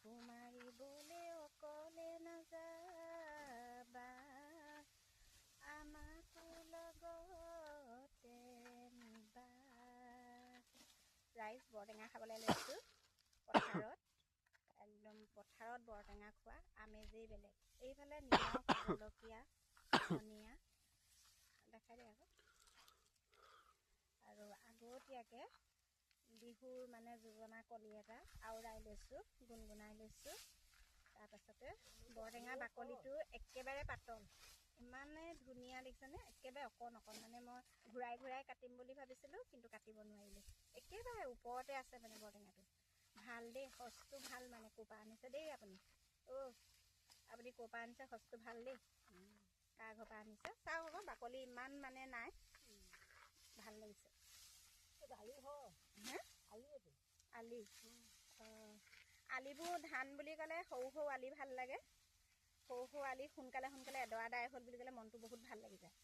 বিহু মাৰিবলে অকলে নাযাবা আমাকো লগতে নিবা। ৰাইজ বৰটেঙা খাবলৈ লৈছোঁ পথাৰত। একদম পথাৰত বৰটেঙা খোৱা আমেজেই বেলেগ। এইফালে নিমখ জলকীয়া ধনিয়া দেখাই দিয়ে আকৌ। আৰু আগতীয়াকৈ বিহুৰ মানে যোজনা কলি এটা আওৰাই লৈছোঁ, গুণগুণাই লৈছোঁ। তাৰপাছতে বৰটেঙা বাকলিটো একেবাৰে পাতল, ইমানে ধুনীয়া দেখিছেনে, একেবাৰে অকণ অকণ। মানে মই ঘূৰাই ঘূৰাই কাটিম বুলি ভাবিছিলোঁ কিন্তু কাটিব নোৱাৰিলোঁ, একেবাৰে ওপৰতে আছে মানে বৰটেঙাটো। ভাল দেই, সচটো ভাল। মানে ক'ৰ পৰা আনিছে দেই আপুনি? আপুনি ক'ৰ পৰা আনিছে? সচটো ভাল দেই। কাৰ ঘৰৰ পৰা আনিছে চাওক আকৌ, বাকলি ইমান মানে নাই, ভাল লাগিছে। আলি আলিবোৰ ধান বুলি ক'লে সৰু সৰু আলি ভাল লাগে। সৰু সৰু আলি সোনকালে সোনকালে এডৰা আদায় হ'ল বুলি ক'লে মনটো বহুত ভাল লাগি যায়।